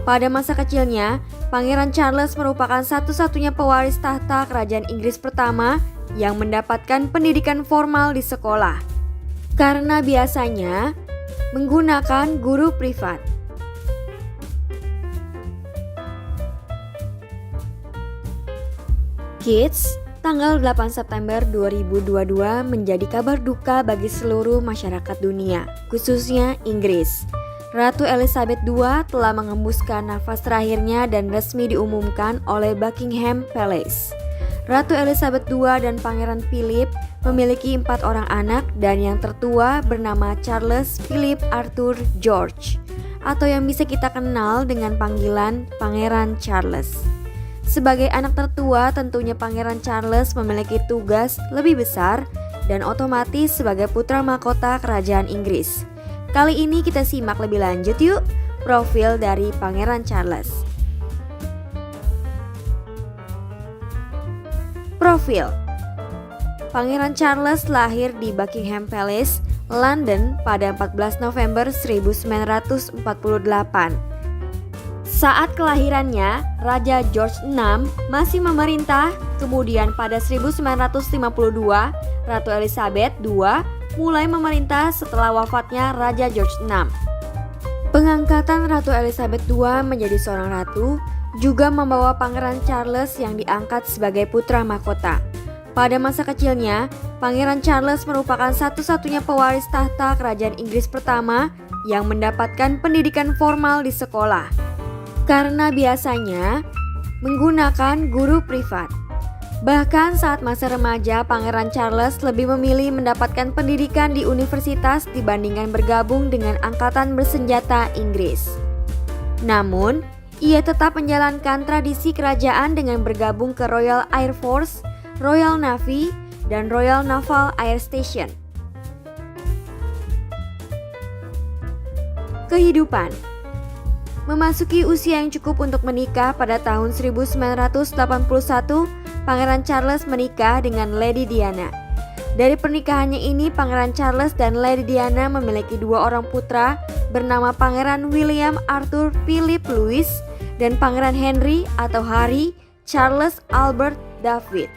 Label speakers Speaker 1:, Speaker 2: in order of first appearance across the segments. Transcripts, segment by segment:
Speaker 1: Pada masa kecilnya, Pangeran Charles merupakan satu-satunya pewaris tahta Kerajaan Inggris pertama yang mendapatkan pendidikan formal di sekolah, karena biasanya menggunakan guru privat. Kids, tanggal 8 September 2022 menjadi kabar duka bagi seluruh masyarakat dunia, khususnya Inggris. Ratu Elizabeth II telah mengembuskan nafas terakhirnya dan resmi diumumkan oleh Buckingham Palace. Ratu Elizabeth II dan Pangeran Philip memiliki 4 orang anak dan yang tertua bernama Charles Philip Arthur George, atau yang bisa kita kenal dengan panggilan Pangeran Charles. Sebagai anak tertua, tentunya Pangeran Charles memiliki tugas lebih besar dan otomatis sebagai putra mahkota Kerajaan Inggris. Kali ini kita simak lebih lanjut yuk profil dari Pangeran Charles. Profil Pangeran Charles lahir di Buckingham Palace, London pada 14 November 1948. Saat kelahirannya, Raja George VI masih memerintah, kemudian pada 1952, Ratu Elizabeth II mulai memerintah setelah wafatnya Raja George VI. Pengangkatan Ratu Elizabeth II menjadi seorang ratu juga membawa Pangeran Charles yang diangkat sebagai putra mahkota. Pada masa kecilnya, Pangeran Charles merupakan satu-satunya pewaris tahta Kerajaan Inggris pertama yang mendapatkan pendidikan formal di sekolah, karena biasanya menggunakan guru privat. Bahkan saat masa remaja, Pangeran Charles lebih memilih mendapatkan pendidikan di universitas dibandingkan bergabung dengan angkatan bersenjata Inggris. Namun, ia tetap menjalankan tradisi kerajaan dengan bergabung ke Royal Air Force, Royal Navy, dan Royal Naval Air Station. Kehidupan memasuki usia yang cukup untuk menikah pada tahun 1981, Pangeran Charles menikah dengan Lady Diana. Dari pernikahannya ini, Pangeran Charles dan Lady Diana memiliki 2 orang putra bernama Pangeran William Arthur Philip Louis dan Pangeran Henry atau Harry Charles Albert David.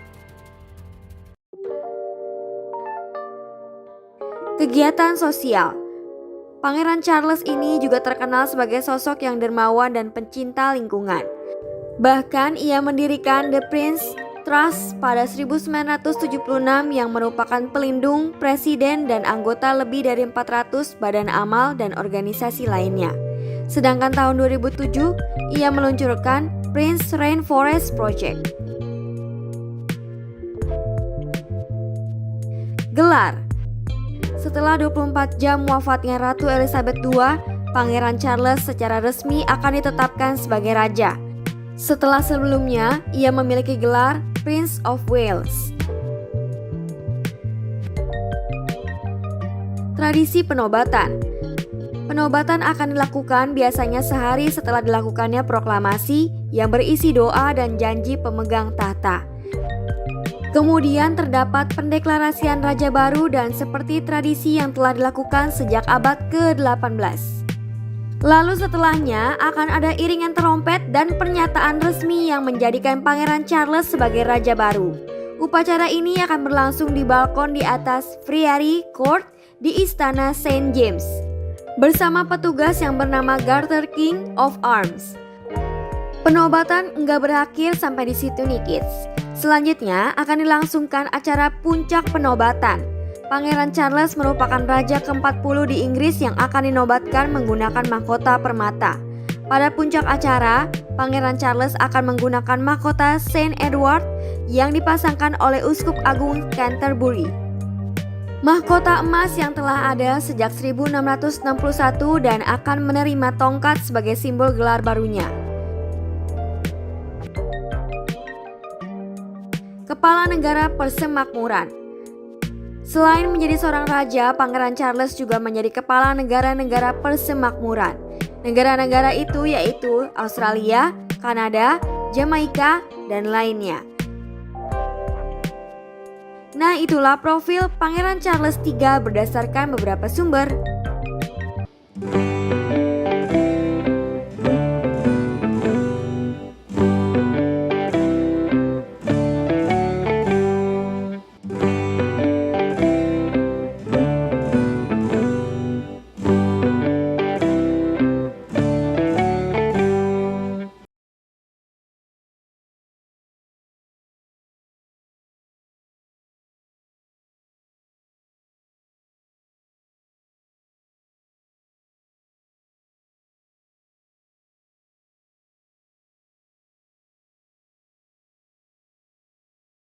Speaker 1: Kegiatan sosial. Pangeran Charles ini juga terkenal sebagai sosok yang dermawan dan pencinta lingkungan. Bahkan ia mendirikan The Prince Trust pada 1976 yang merupakan pelindung presiden dan anggota lebih dari 400 badan amal dan organisasi lainnya. Sedangkan tahun 2007 ia meluncurkan Prince Rainforest Project. Gelar. Setelah 24 jam wafatnya Ratu Elizabeth II, Pangeran Charles secara resmi akan ditetapkan sebagai raja. Setelah sebelumnya, ia memiliki gelar Prince of Wales. Tradisi penobatan. Penobatan akan dilakukan biasanya sehari setelah dilakukannya proklamasi yang berisi doa dan janji pemegang tahta. Kemudian terdapat pendeklarasian raja baru dan seperti tradisi yang telah dilakukan sejak abad ke-18. Lalu setelahnya akan ada iringan terompet dan pernyataan resmi yang menjadikan Pangeran Charles sebagai raja baru. Upacara ini akan berlangsung di balkon di atas Friary Court di Istana St. James bersama petugas yang bernama Garter King of Arms. Penobatan enggak berakhir sampai di situ nih kids. Selanjutnya akan dilangsungkan acara puncak penobatan. Pangeran Charles merupakan raja ke-40 di Inggris yang akan dinobatkan menggunakan mahkota permata. Pada puncak acara, Pangeran Charles akan menggunakan mahkota Saint Edward yang dipasangkan oleh Uskup Agung Canterbury. Mahkota emas yang telah ada sejak 1661 dan akan menerima tongkat sebagai simbol gelar barunya. Kepala Negara Persemakmuran. Selain menjadi seorang raja, Pangeran Charles juga menjadi kepala negara-negara persemakmuran. Negara-negara itu yaitu Australia, Kanada, Jamaika, dan lainnya. Nah, itulah profil Pangeran Charles III berdasarkan beberapa sumber.